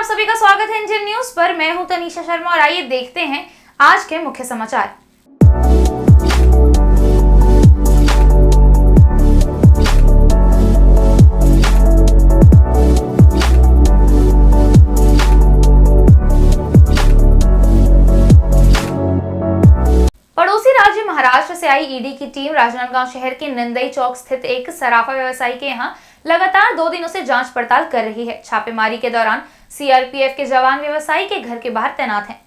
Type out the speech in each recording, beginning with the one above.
सभी का स्वागत है इंडियन न्यूज पर। मैं हूं तनीषा शर्मा और आइए देखते हैं आज के मुख्य समाचार। पड़ोसी राज्य महाराष्ट्र से आई ईडी की टीम राजनांदगांव शहर के नंदई चौक स्थित एक सराफा व्यवसायी के यहां लगातार 2 दिनों से जांच पड़ताल कर रही है। छापेमारी के दौरान सीआरपीएफ के जवान व्यवसायी के घर के बाहर तैनात हैं।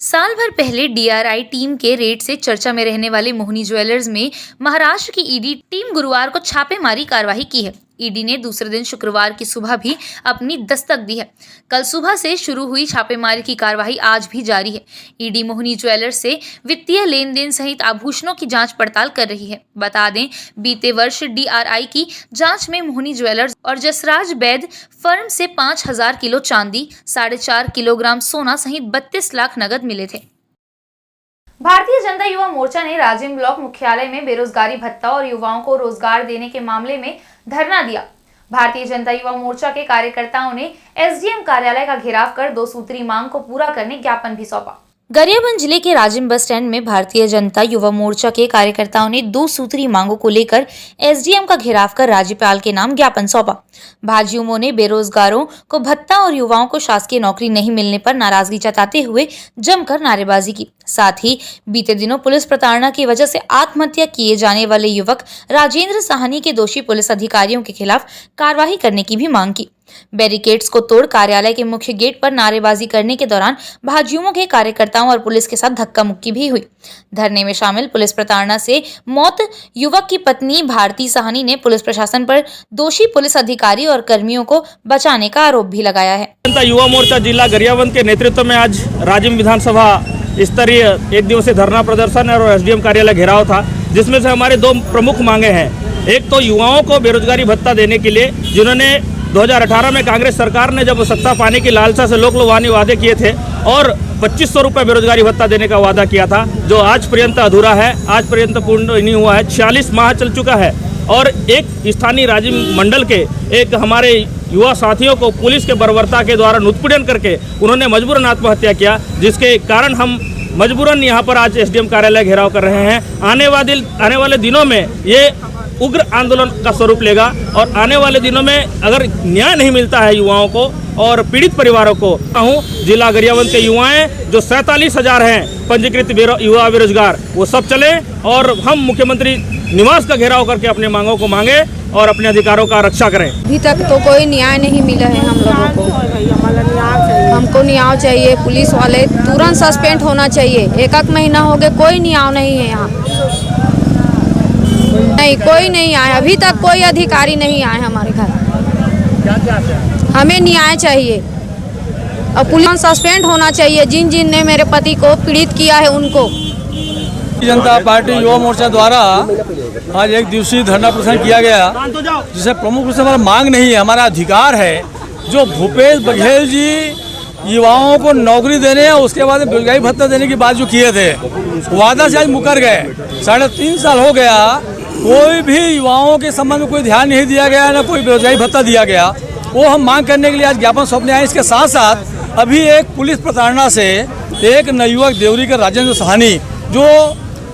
साल भर पहले डीआरआई टीम के रेड से चर्चा में रहने वाले मोहिनी ज्वेलर्स में महाराष्ट्र की ईडी टीम गुरुवार को छापेमारी कार्रवाई की है। ईडी ने दूसरे दिन शुक्रवार की सुबह भी अपनी दस्तक दी है। कल सुबह से शुरू हुई छापेमारी की कार्रवाई आज भी जारी है। ईडी मोहिनी ज्वेलर्स से वित्तीय लेन देन सहित आभूषणों की जांच पड़ताल कर रही है। बता दें, बीते वर्ष डीआरआई की जांच में मोहिनी ज्वेलर्स और जसराज वैद फर्म से 5000 किलो चांदी, 4.5 किलोग्राम सोना सहित 32 लाख नगद मिले थे। भारतीय जनता युवा मोर्चा ने राजिम ब्लॉक मुख्यालय में बेरोजगारी भत्ता और युवाओं को रोजगार देने के मामले में धरना दिया। भारतीय जनता युवा मोर्चा के कार्यकर्ताओं ने एसडीएम कार्यालय का घेराव कर 2 सूत्री मांग को पूरा करने ज्ञापन भी सौंपा। गरियाबंद जिले के राजिम बस स्टैंड में भारतीय जनता युवा मोर्चा के कार्यकर्ताओं ने 2 सूत्री मांगों को लेकर एसडीएम का घेराव कर राज्यपाल के नाम ज्ञापन सौंपा। भाजयुमो ने बेरोजगारों को भत्ता और युवाओं को शासकीय नौकरी नहीं मिलने पर नाराजगी जताते हुए जमकर नारेबाजी की। साथ ही बीते दिनों पुलिस प्रताड़ना की वजह से आत्महत्या किए जाने वाले युवक राजेंद्र साहनी के दोषी पुलिस अधिकारियों के खिलाफ कार्रवाई करने की भी मांग की। बैरिकेड्स को तोड़ कार्यालय के मुख्य गेट पर नारेबाजी करने के दौरान भाजयुमो के कार्यकर्ताओं और पुलिस के साथ धक्का मुक्की भी हुई। धरने में शामिल पुलिस प्रताड़ना से मौत युवक की पत्नी भारती साहनी ने पुलिस प्रशासन पर दोषी पुलिस अधिकारी और कर्मियों को बचाने का आरोप भी लगाया है। जनता युवा मोर्चा जिला गरियाबंद के नेतृत्व में आज राजिम विधानसभा स्तरीय 1 दिवसीय धरना प्रदर्शन और एसडीएम कार्यालय घेराव था, जिसमें से हमारे 2 प्रमुख मांगे हैं। एक तो युवाओं को बेरोजगारी भत्ता देने के लिए, जिन्होंने 2018 में कांग्रेस सरकार ने जब सत्ता पाने की लालसा से लोक लुभाने वादे किए थे और 2500 रुपये बेरोजगारी भत्ता देने का वादा किया था, जो आज पर्यंत अधूरा है, आज पर्यंत पूर्ण नहीं हुआ है। 46 माह चल चुका है और एक स्थानीय राजिम मंडल के एक हमारे युवा साथियों को पुलिस के बर्बरता के द्वारा उत्पीड़न करके उन्होंने मजबूरन आत्महत्या किया, जिसके कारण हम मजबूरन यहाँ पर आज एसडीएम कार्यालय घेराव कर रहे हैं। आने वाले दिनों में ये उग्र आंदोलन का स्वरूप लेगा और आने वाले दिनों में अगर न्याय नहीं मिलता है युवाओं को और पीड़ित परिवारों को, जिला गरियाबंद के युवाएं जो 47,000 हैं पंजीकृत युवा बेरोजगार, वो सब चले और हम मुख्यमंत्री निवास का घेराव करके अपने मांगों को मांगे और अपने अधिकारों का रक्षा करें। अभी तक तो कोई न्याय नहीं मिला है हम लोगों को। हमको न्याय चाहिए। पुलिस वाले तुरंत सस्पेंड होना चाहिए। 1 महीना हो गया, कोई न्याय नहीं है यहाँ। नहीं, कोई नहीं आया अभी तक, कोई अधिकारी नहीं आए हमारे घर। हमें न्याय चाहिए और पुलिस सस्पेंड होना चाहिए। जिन ने मेरे पति को पीड़ित किया है उनको। जनता पार्टी युवा मोर्चा द्वारा आज 1 दिवसीय धरना प्रदर्शन किया गया, जिसे प्रमुख रूप से हमारा मांग नहीं है, हमारा अधिकार है। जो भूपेश बघेल जी युवाओं को नौकरी देने और उसके बाद बेरोजगारी भत्ता देने की बात जो किए थे, वादा से आज मुकर गए। 3.5 साल हो गया, कोई भी युवाओं के संबंध में कोई ध्यान नहीं दिया गया, ना कोई बेरोजगारी भत्ता दिया गया। वो हम मांग करने के लिए आज ज्ञापन सौंपने आए। इसके साथ साथ अभी एक पुलिस प्रताड़ना से एक नवयुवक देवरी का राजेंद्र साहनी जो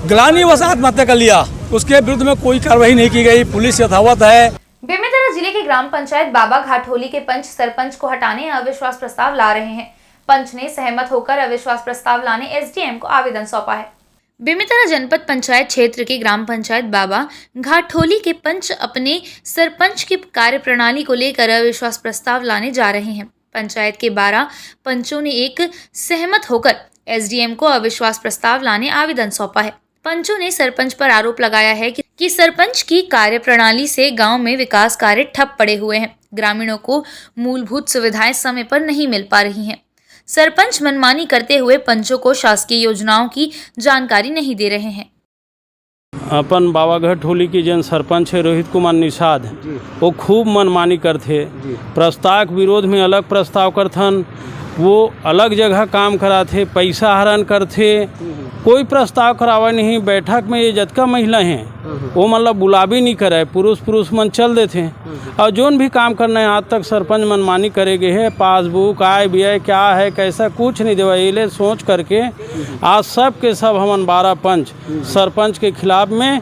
ग्लानिवश आत्महत्या कर लिया, उसके विरुद्ध में कोई कार्रवाई नहीं की गई। पुलिस यथावत है। बेमेतरा जिले के ग्राम पंचायत बाबा घाटोली के पंच सरपंच को हटाने अविश्वास प्रस्ताव ला रहे हैं। पंच ने सहमत होकर अविश्वास प्रस्ताव लाने एसडीएम को आवेदन सौंपा है। बेमेतरा जनपद पंचायत क्षेत्र के ग्राम पंचायत बाबा घाटोली के पंच अपने सरपंच की कार्यप्रणाली को लेकर अविश्वास प्रस्ताव लाने जा रहे हैं। पंचायत के 12 पंचों ने एक सहमत होकर एसडीएम को अविश्वास प्रस्ताव लाने आवेदन सौंपा है। पंचों ने सरपंच पर आरोप लगाया है कि सरपंच की कार्यप्रणाली से गांव में विकास कार्य ठप पड़े हुए हैं। ग्रामीणों को मूलभूत सुविधाएं समय पर नहीं मिल पा रही हैं। सरपंच मनमानी करते हुए पंचों को शासकीय योजनाओं की जानकारी नहीं दे रहे हैं। अपन बाबा घाटोली की जन सरपंच है रोहित कुमार निषाद, वो खूब मनमानी करते। प्रस्ताव के विरोध में अलग प्रस्ताव करथन, वो अलग जगह काम कराते, पैसा हरण करते कोई प्रस्ताव करावा नहीं। बैठक में ये जतका महिला हैं वो मतलब बुलावी नहीं करे, पुरुष मन चल देते हैं। और जोन भी काम करना है आज तक सरपंच मनमानी करे गए है, पासबुक आय व्यय क्या है कैसा कुछ नहीं देवा। ये सोच करके आज सब के सब हमन 12 पंच सरपंच के खिलाफ में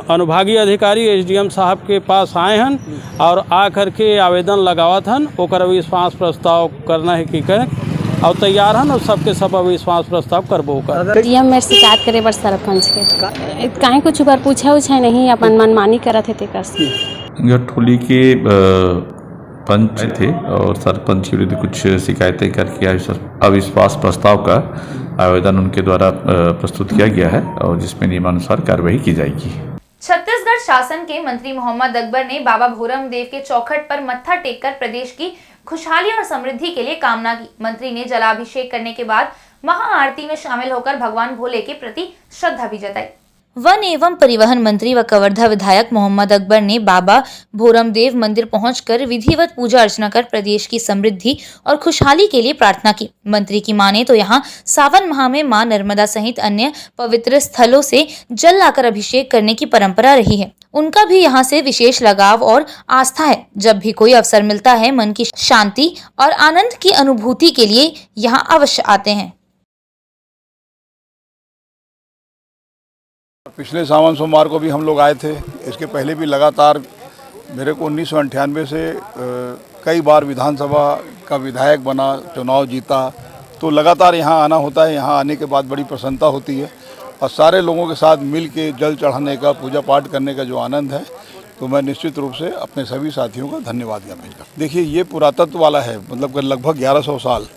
अनुभागीय अधिकारी SDM साहब के पास आए हन और आ करके आवेदन लगावत हन। ओकर अविश्वास प्रस्ताव करना है कि करें और तैयार हन और सबके सब अविश्वास प्रस्ताव करबो कर। DM में शिकायत करे बर सरपंच के काहे कुछ बार पूछा नहीं, अपन मनमानी करत थे तेकर से। गठोली के पंच थे और सरपंच के विरुद्ध कुछ शिकायतें करके अविश्वास प्रस्ताव का आवेदन उनके द्वारा प्रस्तुत किया गया है और जिसमें नियमानुसार कार्रवाई की जाएगी। छत्तीसगढ़ शासन के मंत्री मोहम्मद अकबर ने बाबा भोरम देव के चौखट पर मत्था टेककर प्रदेश की खुशहाली और समृद्धि के लिए कामना की। मंत्री ने जलाभिषेक करने के बाद महाआरती में शामिल होकर भगवान भोले के प्रति श्रद्धा भी जताई। वन एवं परिवहन मंत्री व कवर्धा विधायक मोहम्मद अकबर ने बाबा भोरम देव मंदिर पहुंचकर विधिवत पूजा अर्चना कर प्रदेश की समृद्धि और खुशहाली के लिए प्रार्थना की। मंत्री की माने तो यहाँ सावन माह में मां नर्मदा सहित अन्य पवित्र स्थलों से जल लाकर अभिषेक करने की परंपरा रही है। उनका भी यहाँ से विशेष लगाव और आस्था है। जब भी कोई अवसर मिलता है मन की शांति और आनंद की अनुभूति के लिए यहाँ अवश्य आते हैं। पिछले सावन सोमवार को भी हम लोग आए थे। इसके पहले भी लगातार मेरे को 1998 से कई बार विधानसभा का विधायक बना, चुनाव जीता, तो लगातार यहाँ आना होता है। यहाँ आने के बाद बड़ी प्रसन्नता होती है और सारे लोगों के साथ मिल के जल चढ़ाने का, पूजा पाठ करने का जो आनंद है, तो मैं निश्चित रूप से अपने सभी साथियों का धन्यवाद ज्ञापित करता हूँ। देखिए, ये पुरातत्व वाला है, मतलब लगभग 1100 साल,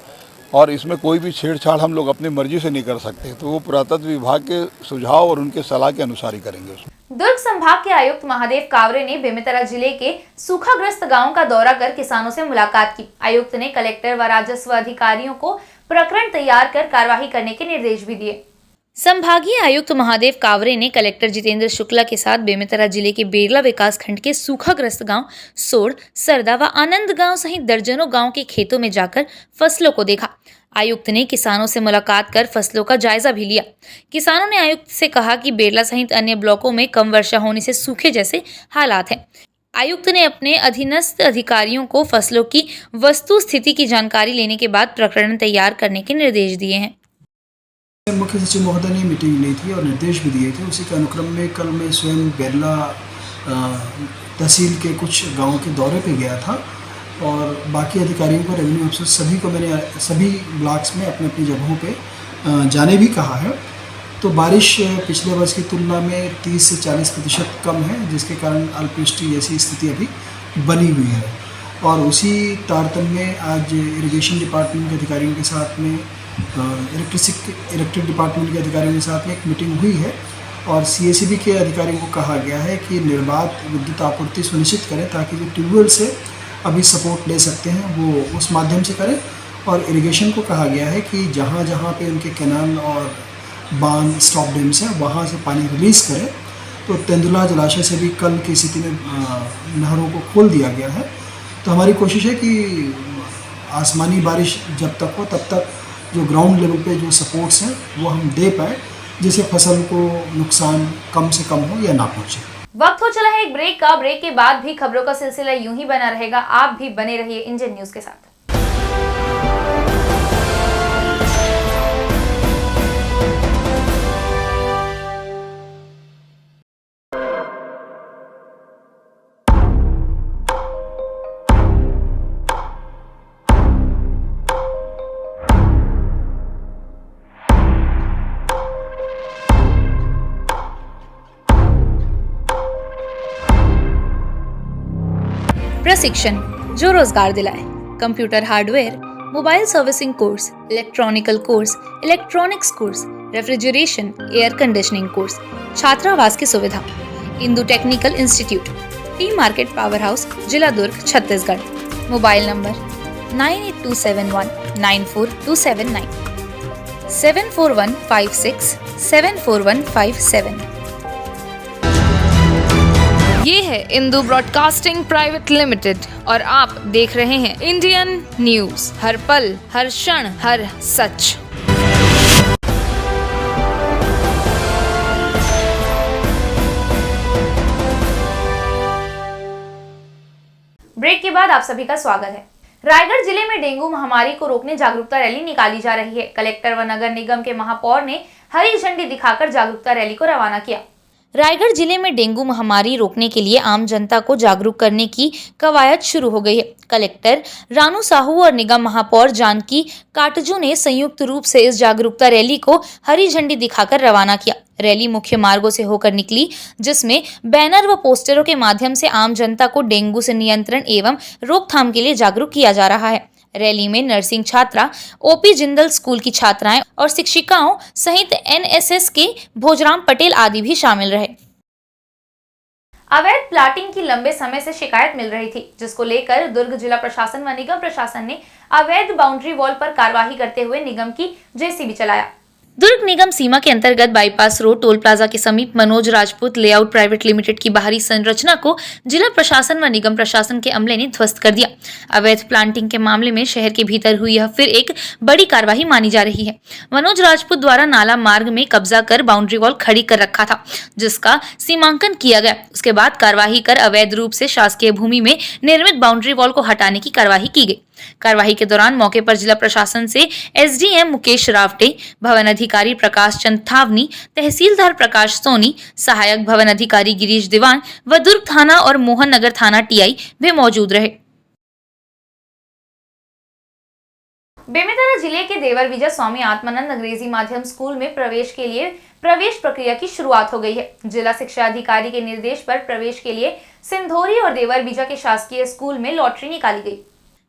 और इसमें कोई भी छेड़छाड़ हम लोग अपनी मर्जी से नहीं कर सकते, तो वो पुरातत्व विभाग के सुझाव और उनके सलाह के अनुसार ही करेंगे। दुर्ग संभाग के आयुक्त महादेव कावरे ने बेमेतरा जिले के सूखाग्रस्त गांवों का दौरा कर किसानों से मुलाकात की। आयुक्त ने कलेक्टर व राजस्व अधिकारियों को प्रकरण तैयार कर कार्यवाही करने के निर्देश भी दिए। संभागीय आयुक्त महादेव कावरे ने कलेक्टर जितेंद्र शुक्ला के साथ बेमेतरा जिले के बेरला विकास खंड के सूखाग्रस्त गांव सोड़, सरदा व आनंद गांव सहित दर्जनों गांव के खेतों में जाकर फसलों को देखा। आयुक्त ने किसानों से मुलाकात कर फसलों का जायजा भी लिया। किसानों ने आयुक्त से कहा कि बेरला सहित अन्य ब्लॉकों में कम वर्षा होने से सूखे जैसे हालात हैं। आयुक्त ने अपने अधीनस्थ अधिकारियों को फसलों की वस्तु स्थिति की जानकारी लेने के बाद प्रकरण तैयार करने के निर्देश दिए हैं। मुख्य सचिव महोदय ने मीटिंग ली थी और निर्देश भी दिए थे। उसी के अनुक्रम में कल मैं स्वयं बेरला तहसील के कुछ गांवों के दौरे पे गया था और बाकी अधिकारियों को, रेवेन्यू अफसर सभी को मैंने सभी ब्लॉक्स में अपनी अपनी जगहों पे जाने भी कहा है। तो बारिश पिछले वर्ष की तुलना में 30 से 40% कम है, जिसके कारण अल्पवृष्टि जैसी स्थिति अभी बनी हुई है। और उसी तारतम्य में आज इरिगेशन डिपार्टमेंट के अधिकारियों के साथ में, इलेक्ट्रिक डिपार्टमेंट के अधिकारियों के साथ में एक मीटिंग हुई है और CACB के अधिकारियों को कहा गया है कि निर्बाध विद्युत आपूर्ति सुनिश्चित करें, ताकि जो ट्यूबवेल से अभी सपोर्ट ले सकते हैं वो उस माध्यम से करें। और इरिगेशन को कहा गया है कि जहाँ जहाँ पे उनके कैनाल और बांध, स्टॉप डैम्स हैं, वहाँ से पानी रिलीज़ करें। तो तेंदुला जलाशय से भी कल की स्थिति में नहरों को खोल दिया गया है। तो हमारी कोशिश है कि आसमानी बारिश जब तक हो तब तक जो ग्राउंड लेवल पे जो सपोर्ट्स हैं वो हम दे पाए, जिससे फसल को नुकसान कम से कम हो या ना पहुँचे। वक्त हो चला है एक ब्रेक का। ब्रेक के बाद भी खबरों का सिलसिला यूं ही बना रहेगा। आप भी बने रहिए इंडियन न्यूज के साथ। प्रशिक्षण जो रोजगार दिलाए। Computer hardware, mobile servicing course, electronical course, electronics course, refrigeration, air conditioning course, छात्रावास की सुविधा। Indu technical institute, T market power house, जिला दुर्ग, छत्तीसगढ़। Mobile number 9827194279, 7415674157। ये है इंदु ब्रॉडकास्टिंग प्राइवेट लिमिटेड और आप देख रहे हैं इंडियन न्यूज। हर पल, हर क्षण, हर सच। ब्रेक के बाद आप सभी का स्वागत है। रायगढ़ जिले में डेंगू महामारी को रोकने जागरूकता रैली निकाली जा रही है। कलेक्टर व नगर निगम के महापौर ने हरी झंडी दिखाकर जागरूकता रैली को रवाना किया। रायगढ़ जिले में डेंगू महामारी रोकने के लिए आम जनता को जागरूक करने की कवायद शुरू हो गई है। कलेक्टर रानू साहू और निगम महापौर जानकी काटजू ने संयुक्त रूप से इस जागरूकता रैली को हरी झंडी दिखाकर रवाना किया। रैली मुख्य मार्गों से होकर निकली, जिसमें बैनर व पोस्टरों के माध्यम से आम जनता को डेंगू से नियंत्रण एवं रोकथाम के लिए जागरूक किया जा रहा है। रैली में नर्सिंग छात्रा, ओपी जिंदल स्कूल की छात्राएं और शिक्षिकाओं सहित एनएसएस के भोजराम पटेल आदि भी शामिल रहे। अवैध प्लाटिंग की लंबे समय से शिकायत मिल रही थी, जिसको लेकर दुर्ग जिला प्रशासन व निगम प्रशासन ने अवैध बाउंड्री वॉल पर कार्रवाई करते हुए निगम की जेसीबी चलाया। दुर्ग निगम सीमा के अंतर्गत बाईपास रोड टोल प्लाजा के समीप Manoj Rajput layout private limited की बाहरी संरचना को जिला प्रशासन व निगम प्रशासन के अमले ने ध्वस्त कर दिया। अवैध प्लांटिंग के मामले में शहर के भीतर हुई यह फिर एक बड़ी कार्रवाई मानी जा रही है। मनोज राजपूत द्वारा नाला मार्ग में कब्जा कर बाउंड्री वॉल खड़ी कर रखा था, जिसका सीमांकन किया गया। उसके बाद कार्रवाई कर अवैध रूप से शासकीय भूमि में निर्मित बाउंड्री वॉल को हटाने की कार्रवाई की गई। कार्रवाई के दौरान मौके पर जिला प्रशासन से एसडीएम मुकेश रावटे, भवन अधिकारी प्रकाश चंद थावनी, तहसीलदार प्रकाश सोनी, सहायक भवन अधिकारी गिरीश दीवान व दुर्ग थाना और मोहन नगर थाना टीआई भी मौजूद रहे। बेमेतरा जिले के देवरबीजा स्वामी आत्मानंद अंग्रेजी माध्यम स्कूल में प्रवेश के लिए प्रवेश प्रक्रिया की शुरुआत हो गई है। जिला शिक्षा अधिकारी के निर्देश पर प्रवेश के लिए सिंधोरी और देवरबीजा के शासकीय स्कूल में लॉटरी निकाली गई।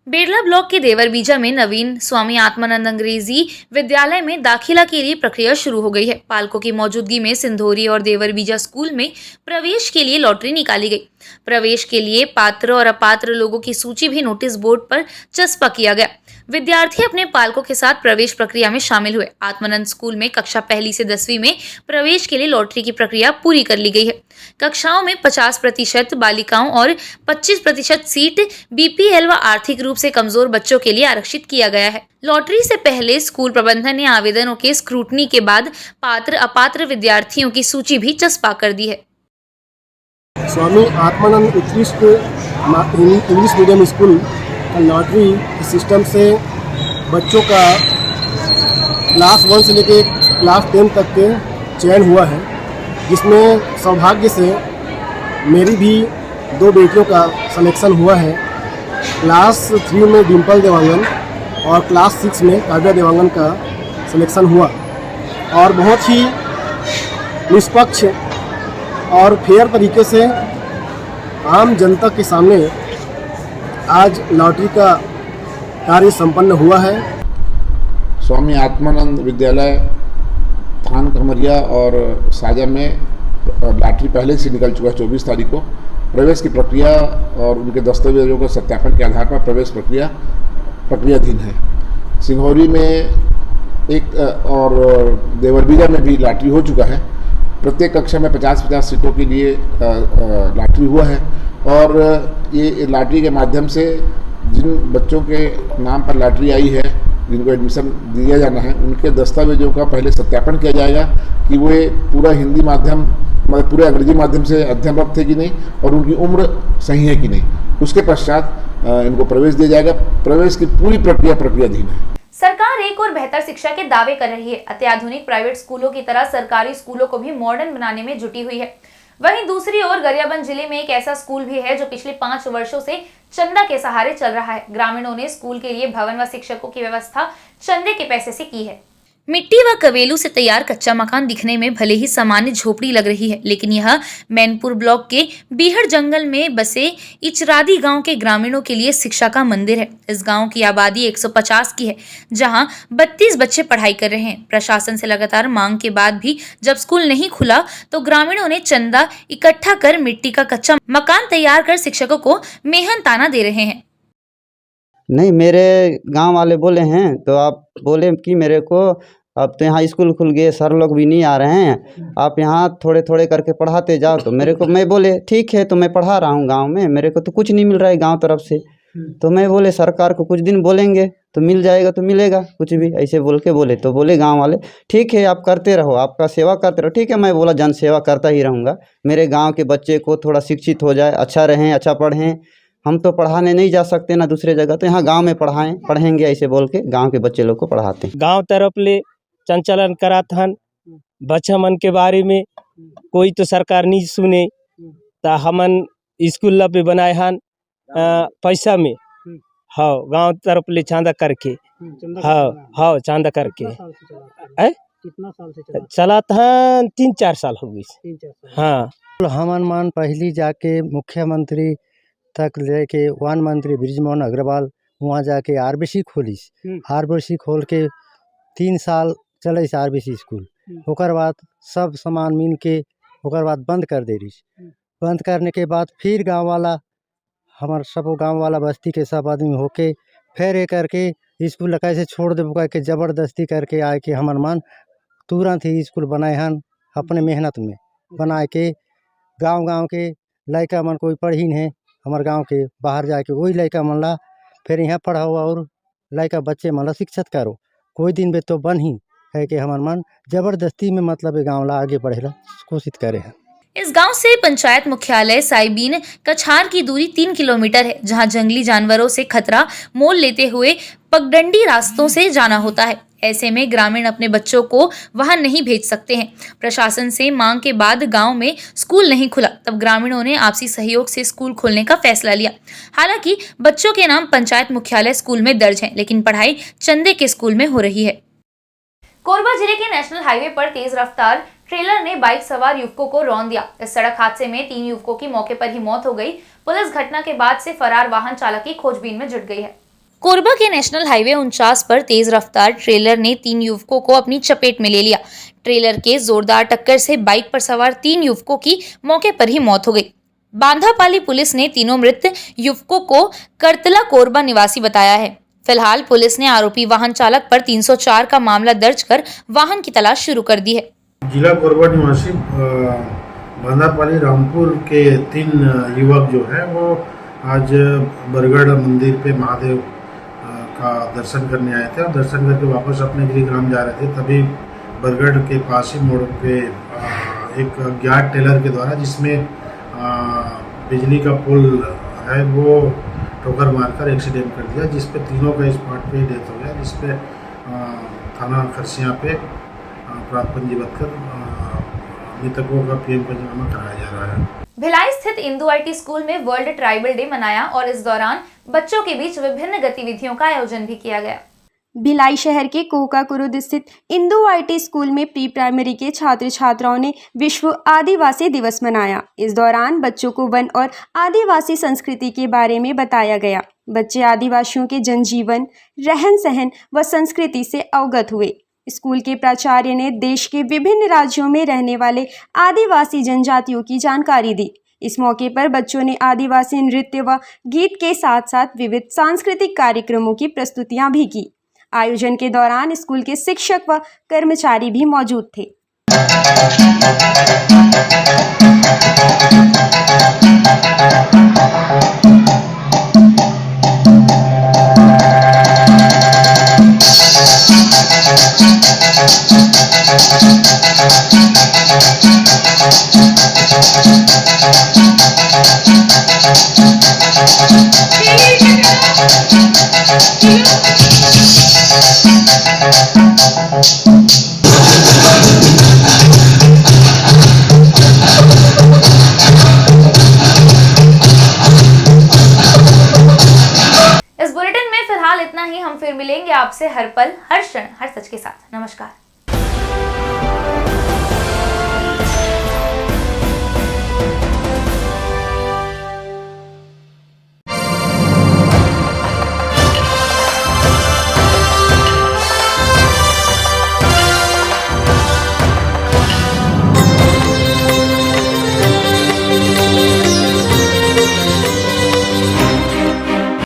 बेड़ला ब्लॉक के देवरबीजा में नवीन स्वामी आत्मानंद अंग्रेजी विद्यालय में दाखिला के लिए प्रक्रिया शुरू हो गई है। पालकों की मौजूदगी में सिंधोरी और देवरबीजा स्कूल में प्रवेश के लिए लॉटरी निकाली गई। प्रवेश के लिए पात्र और अपात्र लोगों की सूची भी नोटिस बोर्ड पर चस्पा किया गया। विद्यार्थी अपने पालकों के साथ प्रवेश प्रक्रिया में शामिल हुए। आत्मानंद स्कूल में कक्षा 1 से 10वीं में प्रवेश के लिए लॉटरी की प्रक्रिया पूरी कर ली गई है। कक्षाओं में 50% बालिकाओं और 25% सीट बीपीएल व आर्थिक रूप से कमजोर बच्चों के लिए आरक्षित किया गया है। लॉटरी से पहले स्कूल प्रबंधन ने आवेदनों के स्क्रूटनी के बाद पात्र अपात्र विद्यार्थियों की सूची भी चस्पा कर दी है। स्वामी आत्मानंद उत्कृष्ट इंग्लिश मीडियम स्कूल का लॉटरी सिस्टम से बच्चों का क्लास 1 से लेकर क्लास 10 तक के चयन हुआ है, जिसमें सौभाग्य से मेरी भी 2 बेटियों का सिलेक्शन हुआ है। क्लास 3 में डिम्पल देवांगन और क्लास 6 में काव्या देवांगन का सिलेक्शन हुआ और बहुत ही निष्पक्ष और फेयर तरीके से आम जनता के सामने आज लॉटरी का कार्य संपन्न हुआ है। स्वामी आत्मानंद विद्यालय थान कमरिया और साजा में लॉटरी पहले से निकल चुका है। 24 तारीख को प्रवेश की प्रक्रिया और उनके दस्तावेजों के सत्यापन के आधार पर प्रवेश प्रक्रियाधीन है। सिंघौरी में एक और देवरबीजा में भी लॉटरी हो चुका है। प्रत्येक कक्षा में 50-50 सीटों के लिए लॉटरी हुआ है और ये लॉटरी के माध्यम से जिन बच्चों के नाम पर लॉटरी आई है, जिनको एडमिशन दिया जाना है, उनके दस्तावेजों का पहले सत्यापन किया जाएगा कि वो पूरा हिंदी माध्यम मतलब पूरे अंग्रेजी माध्यम से अध्ययनरत थे कि नहीं और उनकी उम्र सही है कि नहीं। उसके पश्चात इनको प्रवेश दिया जाएगा। प्रवेश की पूरी प्रक्रियाधीन है। सरकार एक और बेहतर शिक्षा के दावे कर रही है। अत्याधुनिक प्राइवेट स्कूलों की तरह सरकारी स्कूलों को भी मॉडर्न बनाने में जुटी हुई है। वहीं दूसरी ओर गरियाबंद जिले में एक ऐसा स्कूल भी है जो पिछले 5 वर्षों से चंदा के सहारे चल रहा है। ग्रामीणों ने स्कूल के लिए भवन व शिक्षकों की व्यवस्था चंदे के पैसे से की है। मिट्टी व कवेलू से तैयार कच्चा मकान दिखने में भले ही सामान्य झोपड़ी लग रही है, लेकिन यह मैनपुर ब्लॉक के बीहड़ जंगल में बसे इचरादी गांव के ग्रामीणों के लिए शिक्षा का मंदिर है। इस गांव की आबादी 150 की है, जहां 32 बच्चे पढ़ाई कर रहे हैं। प्रशासन से लगातार मांग के बाद भी जब स्कूल नहीं खुला तो ग्रामीणों ने चंदा इकट्ठा कर मिट्टी का कच्चा मकान तैयार कर शिक्षकों को मेहनताना दे रहे हैं। नहीं, मेरे गांव वाले बोले हैं तो आप बोले कि मेरे को अब तो यहाँ स्कूल खुल गए, सर लोग भी नहीं आ रहे हैं, आप यहाँ थोड़े थोड़े करके पढ़ाते जाओ। तो मेरे को मैं बोले ठीक है, तो मैं पढ़ा रहा हूँ गांव में, मेरे को तो कुछ नहीं मिल रहा है गांव तरफ से। तो मैं बोले सरकार को कुछ दिन बोलेंगे तो मिल जाएगा, तो मिलेगा कुछ भी, ऐसे बोल के बोले। तो बोले गांव वाले ठीक है आप करते रहो, आपका सेवा करते रहो। ठीक है, मैं बोला जन सेवा करता ही रहूँगा, मेरे गाँव के बच्चे को थोड़ा शिक्षित हो जाए, अच्छा रहें, अच्छा पढ़ें, हम तो पढ़ाने नहीं जा सकते ना दूसरे जगह, तो यहाँ गांव में पढ़ेंगे ऐसे बोल के गांव के बच्चे लोग को पढ़ाते हैं। गांव तरफ ले संचालन करात हन बच्चा मन के बारे में, कोई तो सरकार नहीं सुने ता हमन स्कूल ला पे बनाए हन पैसा में, हाँ गांव तरफ ले चांदा करके, हाँ चांदा करके। कितना साल से चला था 3-4 साल हो गई। हाँ हमन मान पहली जाके मुख्यमंत्री तक लेके वन मंत्री ब्रिजमोहन अग्रवाल वहाँ जाके आरबीसी खोलिस, आरबीसी खोल के 3 साल चले आरबीसी स्कूल। ओकर बाद सब सामान मिल के ओकर बाद बंद कर दे रही। बंद करने के बाद फिर गांव वाला हमार सब गांव वाला बस्ती के सब आदमी होके फिर ये करके स्कूल कैसे छोड़ दे बुका के ज़बरदस्ती करके आए के हमार मान तुरंत ही स्कूल बनाए हन अपने मेहनत में बनाए के। गांव के लड़का मन कोई पढ़ी नहीं हमारे गांव के, बाहर जाके वही लड़का मन ला फिर यहाँ पढ़ाओ और लड़का बच्चे मन ला शिक्षित करो। कोई दिन भी तो बन ही है कि हमार मन ज़बरदस्ती में मतलब गाँव ला आगे बढ़े ला कोशिश करे हैं। इस गांव से पंचायत मुख्यालय साइबीन कछार की दूरी 3 किलोमीटर है, जहां जंगली जानवरों से खतरा मोल लेते हुए पगडंडी रास्तों से जाना होता है। ऐसे में ग्रामीण अपने बच्चों को वहां नहीं भेज सकते हैं। प्रशासन से मांग के बाद गांव में स्कूल नहीं खुला, तब ग्रामीणों ने आपसी सहयोग से स्कूल खोलने का फैसला लिया। हालांकि बच्चों के नाम पंचायत मुख्यालय स्कूल में दर्ज है, लेकिन पढ़ाई चंदे के स्कूल में हो रही है। कोरबा जिले के नेशनल हाईवे पर तेज रफ्तार ट्रेलर ने बाइक सवार युवकों को रौंद दिया। इस सड़क हादसे में 3 युवकों की मौके पर ही मौत हो गई। पुलिस घटना के बाद से फरार वाहन चालक की खोजबीन में जुट गई है। कोरबा के नेशनल हाईवे 49 पर तेज रफ्तार ट्रेलर ने 3 युवकों को अपनी चपेट में ले लिया। ट्रेलर के जोरदार टक्कर से बाइक पर सवार 3 युवकों की मौके पर ही मौत हो गई। बांधापाली पुलिस ने तीनों मृत युवकों को करतला कोरबा निवासी बताया है। फिलहाल पुलिस ने आरोपी वाहन चालक पर 304 का मामला दर्ज कर वाहन की तलाश शुरू कर दी है। जिला कोरबा निवासी बांधापाली रामपुर के 3 युवक जो है वो आज बरगढ़ मंदिर पे महादेव का दर्शन करने आए थे और दर्शन करके वापस अपने गृहग्राम जा रहे थे। तभी बरगढ़ के पास ही मोड़ पे एक अज्ञात टेलर के द्वारा, जिसमें बिजली का पुल है, वो ठोकर मारकर एक्सीडेंट कर दिया, जिस पे तीनों का स्पॉट पे डेथ हो गया, जिस पे थाना खरसिया पे अपराध पंजीबद्ध कर मृतकों का पीएम पंचनामा कराया जा रहा है। भिलाई स्थित इंदू आईटी स्कूल में वर्ल्ड ट्राइबल डे मनाया और इस दौरान बच्चों के बीच विभिन्न गतिविधियों का आयोजन भी किया गया। भिलाई शहर के कोका कुरुद स्थित इंदू आईटी स्कूल में प्री प्राइमरी के छात्र छात्राओं ने विश्व आदिवासी दिवस मनाया। इस दौरान बच्चों को वन और आदिवासी संस्कृति के बारे में बताया गया। बच्चे आदिवासियों के जनजीवन, रहन सहन व संस्कृति से अवगत हुए। स्कूल के प्राचार्य ने देश के विभिन्न राज्यों में रहने वाले आदिवासी जनजातियों की जानकारी दी। इस मौके पर बच्चों ने आदिवासी नृत्य व गीत के साथ साथ विविध सांस्कृतिक कार्यक्रमों की प्रस्तुतियां भी की। आयोजन के दौरान स्कूल के शिक्षक व कर्मचारी भी मौजूद थे। इस बुलेटिन में फिलहाल इतना ही। हम फिर मिलेंगे आपसे हर पल, हर क्षण, हर सच के साथ। नमस्कार।